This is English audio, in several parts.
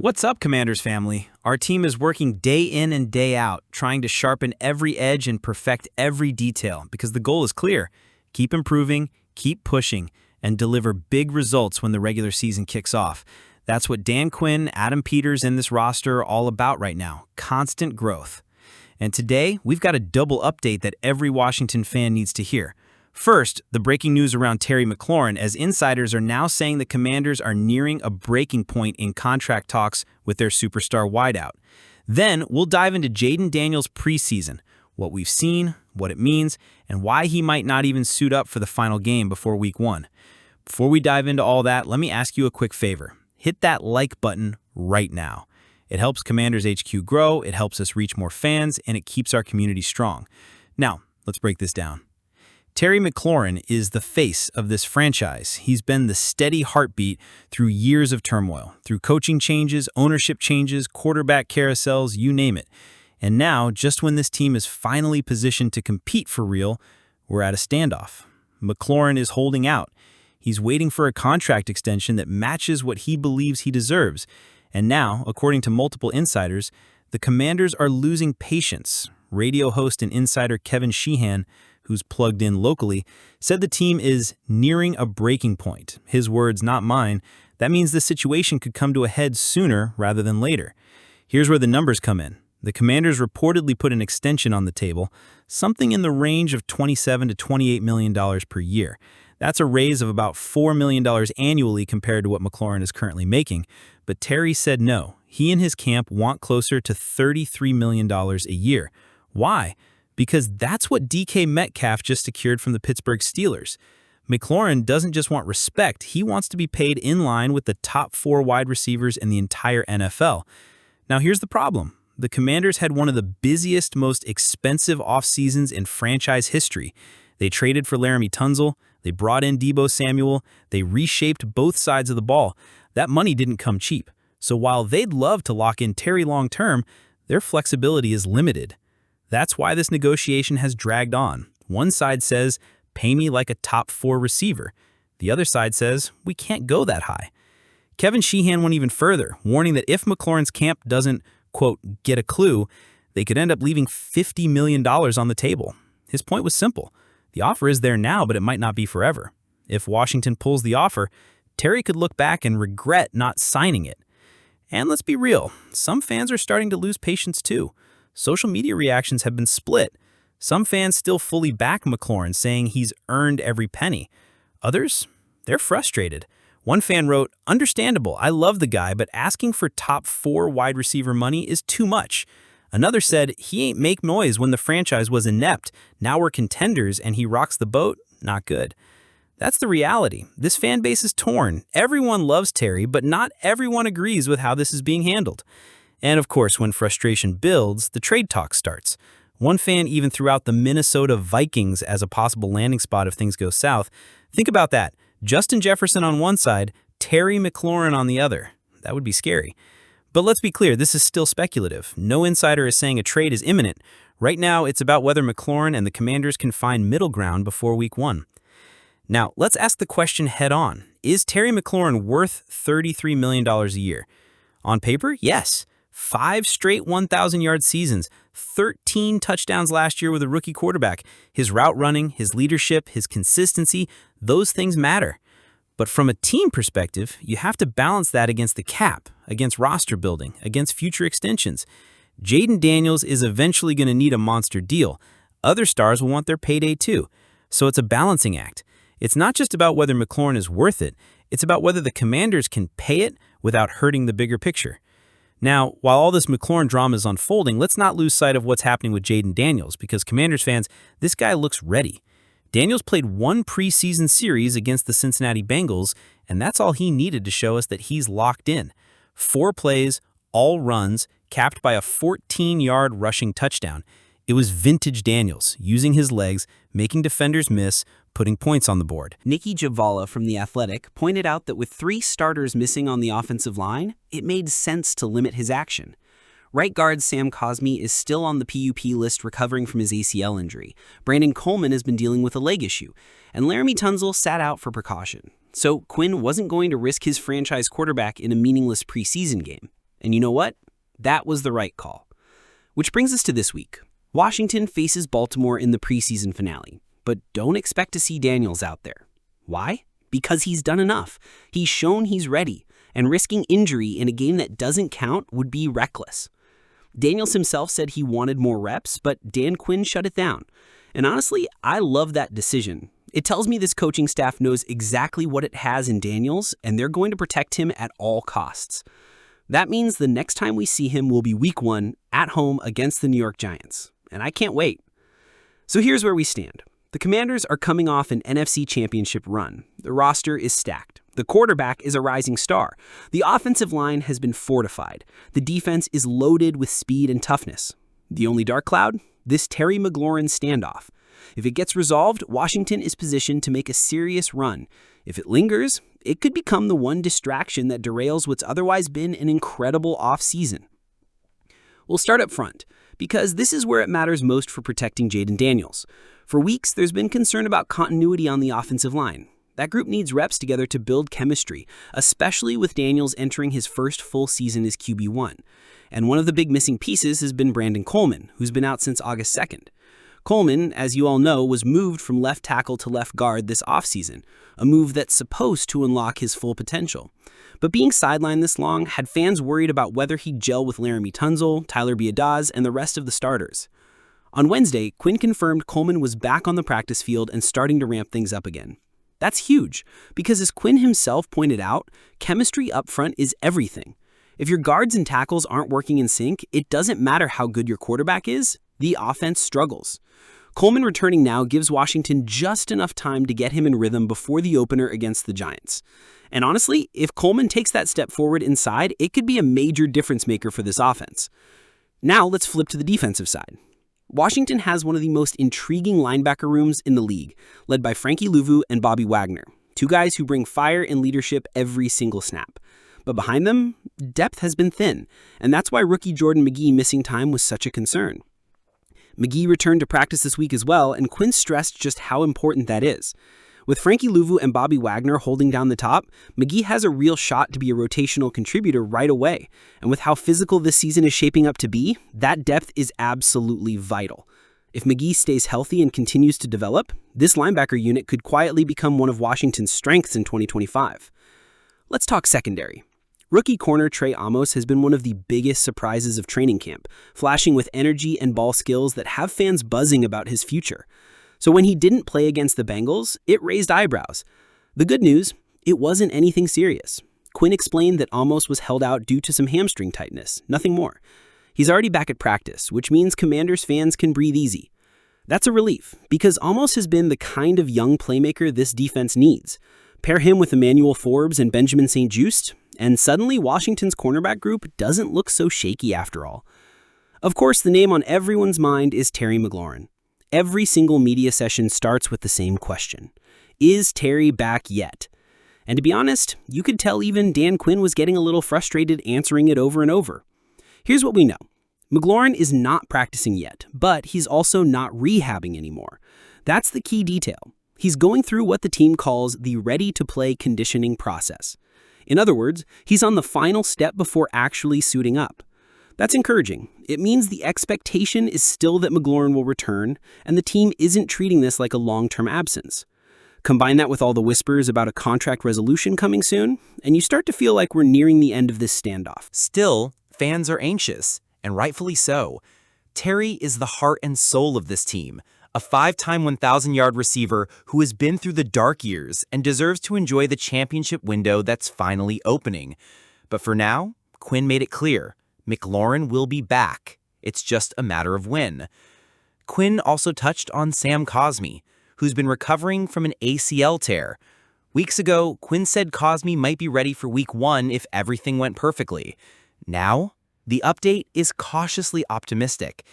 What's up, Commanders family? Our team is working day in and day out, trying to sharpen every edge and perfect every detail, because the goal is clear. Keep improving, keep pushing, and deliver big results when the regular season kicks off. That's what Dan Quinn, Adam Peters, and this roster are all about right now, constant growth. And today, we've got a double update that every Washington fan needs to hear. First, the breaking news around Terry McLaurin, as insiders are now saying the Commanders are nearing a breaking point in contract talks with their superstar wideout. Then, we'll dive into Jayden Daniels' preseason, what we've seen, what it means, and why he might not even suit up for the final game before Week 1. Before we dive into all that, let me ask you a quick favor. Hit that like button right now. It helps Commanders HQ grow, it helps us reach more fans, and it keeps our community strong. Now, let's break this down. Terry McLaurin is the face of this franchise. He's been the steady heartbeat through years of turmoil, through coaching changes, ownership changes, quarterback carousels, you name it. And now, just when this team is finally positioned to compete for real, we're at a standoff. McLaurin is holding out. He's waiting for a contract extension that matches what he believes he deserves. And now, according to multiple insiders, the Commanders are losing patience. Radio host and insider Kevin Sheehan, who's plugged in locally, said the team is nearing a breaking point. His words, not mine. That means the situation could come to a head sooner rather than later. Here's where the numbers come in. The Commanders reportedly put an extension on the table, something in the range of $27 to $28 million per year. That's a raise of about $4 million annually compared to what McLaurin is currently making. But Terry said no. He and his camp want closer to $33 million a year. Why? Because that's what DK Metcalf just secured from the Pittsburgh Steelers. McLaurin doesn't just want respect, he wants to be paid in line with the top 4 wide receivers in the entire NFL. Now here's the problem. The Commanders had one of the busiest, most expensive off-seasons in franchise history. They traded for Laremy Tunsil, they brought in Deebo Samuel, they reshaped both sides of the ball. That money didn't come cheap. So while they'd love to lock in Terry long-term, their flexibility is limited. That's why this negotiation has dragged on. One side says, pay me like a top 4 receiver. The other side says, we can't go that high. Kevin Sheehan went even further, warning that if McLaurin's camp doesn't, quote, get a clue, they could end up leaving $50 million on the table. His point was simple. The offer is there now, but it might not be forever. If Washington pulls the offer, Terry could look back and regret not signing it. And let's be real, some fans are starting to lose patience too. Social media reactions have been split. Some fans still fully back McLaurin, saying he's earned every penny. Others, they're frustrated. One fan wrote, "Understandable, I love the guy, but asking for top 4 wide receiver money is too much." Another said, "He ain't make noise when the franchise was inept. Now we're contenders and he rocks the boat. Not good." That's the reality. This fan base is torn. Everyone loves Terry, but not everyone agrees with how this is being handled. And of course, when frustration builds, the trade talk starts. One fan even threw out the Minnesota Vikings as a possible landing spot if things go south. Think about that. Justin Jefferson on one side, Terry McLaurin on the other. That would be scary. But let's be clear, this is still speculative. No insider is saying a trade is imminent. Right now, it's about whether McLaurin and the Commanders can find middle ground before Week 1. Now, let's ask the question head on. Is Terry McLaurin worth $33 million a year? On paper, yes. 5 straight 1,000-yard seasons, 13 touchdowns last year with a rookie quarterback. His route running, his leadership, his consistency, those things matter. But from a team perspective, you have to balance that against the cap, against roster building, against future extensions. Jayden Daniels is eventually going to need a monster deal. Other stars will want their payday too. So it's a balancing act. It's not just about whether McLaurin is worth it, it's about whether the Commanders can pay it without hurting the bigger picture. Now, while all this McLaurin drama is unfolding, let's not lose sight of what's happening with Jayden Daniels, because Commanders fans, this guy looks ready. Daniels played 1 preseason series against the Cincinnati Bengals, and that's all he needed to show us that he's locked in. 4 plays, all runs, capped by a 14-yard rushing touchdown. It was vintage Daniels, using his legs, making defenders miss, putting points on the board. Nikki Javala from The Athletic pointed out that with 3 starters missing on the offensive line, it made sense to limit his action. Right guard Sam Cosmi is still on the PUP list recovering from his ACL injury. Brandon Coleman has been dealing with a leg issue. And Laremy Tunsil sat out for precaution. So Quinn wasn't going to risk his franchise quarterback in a meaningless preseason game. And you know what? That was the right call. Which brings us to this week. Washington faces Baltimore in the preseason finale, but don't expect to see Daniels out there. Why? Because he's done enough. He's shown he's ready, and risking injury in a game that doesn't count would be reckless. Daniels himself said he wanted more reps, but Dan Quinn shut it down. And honestly, I love that decision. It tells me this coaching staff knows exactly what it has in Daniels, and they're going to protect him at all costs. That means the next time we see him will be week 1 at home against the New York Giants. And I can't wait. So here's where we stand. The Commanders are coming off an NFC Championship run. The roster is stacked. The quarterback is a rising star. The offensive line has been fortified. The defense is loaded with speed and toughness. The only dark cloud? This Terry McLaurin standoff. If it gets resolved, Washington is positioned to make a serious run. If it lingers, it could become the one distraction that derails what's otherwise been an incredible offseason. We'll start up front, because this is where it matters most for protecting Jayden Daniels. For weeks, there's been concern about continuity on the offensive line. That group needs reps together to build chemistry, especially with Daniels entering his first full season as QB1. And one of the big missing pieces has been Brandon Coleman, who's been out since August 2nd. Coleman, as you all know, was moved from left tackle to left guard this offseason, a move that's supposed to unlock his full potential. But being sidelined this long had fans worried about whether he'd gel with Laramie Tunsil, Tyler Biadasz, and the rest of the starters. On Wednesday, Quinn confirmed Coleman was back on the practice field and starting to ramp things up again. That's huge, because as Quinn himself pointed out, chemistry up front is everything. If your guards and tackles aren't working in sync, it doesn't matter how good your quarterback is, the offense struggles. Coleman returning now gives Washington just enough time to get him in rhythm before the opener against the Giants. And honestly, if Coleman takes that step forward inside, it could be a major difference maker for this offense. Now let's flip to the defensive side. Washington has one of the most intriguing linebacker rooms in the league, led by Frankie Louvu and Bobby Wagner, two guys who bring fire and leadership every single snap. But behind them, depth has been thin, and that's why rookie Jordan McGee missing time was such a concern. McGee returned to practice this week as well, and Quinn stressed just how important that is. With Frankie Louvu and Bobby Wagner holding down the top, McGee has a real shot to be a rotational contributor right away. And with how physical this season is shaping up to be, that depth is absolutely vital. If McGee stays healthy and continues to develop, this linebacker unit could quietly become one of Washington's strengths in 2025. Let's talk secondary. Rookie corner Trey Amos has been one of the biggest surprises of training camp, flashing with energy and ball skills that have fans buzzing about his future. So when he didn't play against the Bengals, it raised eyebrows. The good news, it wasn't anything serious. Quinn explained that Amos was held out due to some hamstring tightness, nothing more. He's already back at practice, which means Commanders fans can breathe easy. That's a relief, because Amos has been the kind of young playmaker this defense needs. Pair him with Emmanuel Forbes and Benjamin St-Juste, and suddenly Washington's cornerback group doesn't look so shaky after all. Of course, the name on everyone's mind is Terry McLaurin. Every single media session starts with the same question. Is Terry back yet? And to be honest, you could tell even Dan Quinn was getting a little frustrated answering it over and over. Here's what we know. McLaurin is not practicing yet, but he's also not rehabbing anymore. That's the key detail. He's going through what the team calls the ready-to-play conditioning process. In other words, he's on the final step before actually suiting up. That's encouraging. It means the expectation is still that McLaurin will return, and the team isn't treating this like a long-term absence. Combine that with all the whispers about a contract resolution coming soon, and you start to feel like we're nearing the end of this standoff. Still, fans are anxious, and rightfully so. Terry is the heart and soul of this team, a 5-time 1,000-yard receiver who has been through the dark years and deserves to enjoy the championship window that's finally opening. But for now, Quinn made it clear. McLaurin will be back. It's just a matter of when. Quinn also touched on Sam Cosmi, who's been recovering from an ACL tear. Weeks ago, Quinn said Cosmi might be ready for week 1 if everything went perfectly. Now, the update is cautiously optimistic.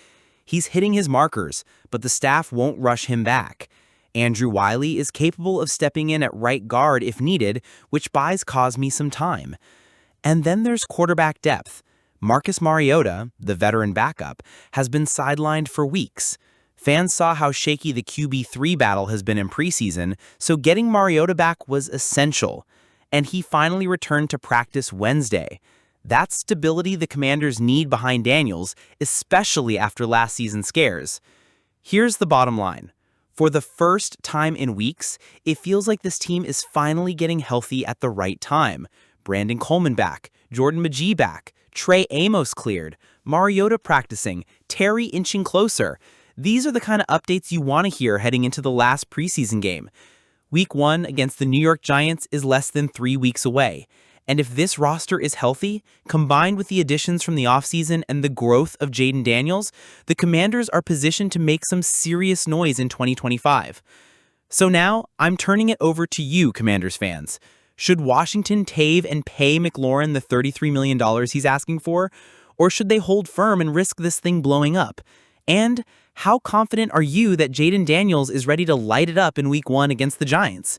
He's hitting his markers, but the staff won't rush him back. Andrew Wiley is capable of stepping in at right guard if needed, which buys Cosmi some time. And then there's quarterback depth. Marcus Mariota, the veteran backup, has been sidelined for weeks. Fans saw how shaky the QB3 battle has been in preseason, so getting Mariota back was essential. And he finally returned to practice Wednesday. That's stability the Commanders need behind Daniels, especially after last season's scares. Here's the bottom line. For the first time in weeks, it feels like this team is finally getting healthy at the right time. Brandon Coleman back, Jordan Magee back, Trey Amos cleared, Mariota practicing, Terry inching closer. These are the kind of updates you want to hear heading into the last preseason game. Week 1 against the New York Giants is less than 3 weeks away. And if this roster is healthy, combined with the additions from the offseason and the growth of Jayden Daniels, the Commanders are positioned to make some serious noise in 2025. So now, I'm turning it over to you, Commanders fans. Should Washington tave and pay McLaurin the $33 million he's asking for? Or should they hold firm and risk this thing blowing up? And how confident are you that Jayden Daniels is ready to light it up in Week 1 against the Giants?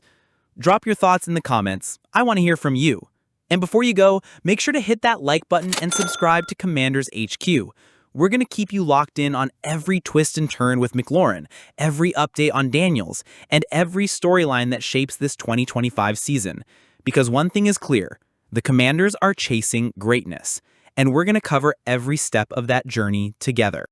Drop your thoughts in the comments. I want to hear from you. And before you go, make sure to hit that like button and subscribe to Commanders HQ. We're going to keep you locked in on every twist and turn with McLaurin, every update on Daniels, and every storyline that shapes this 2025 season. Because one thing is clear, the Commanders are chasing greatness, and we're going to cover every step of that journey together.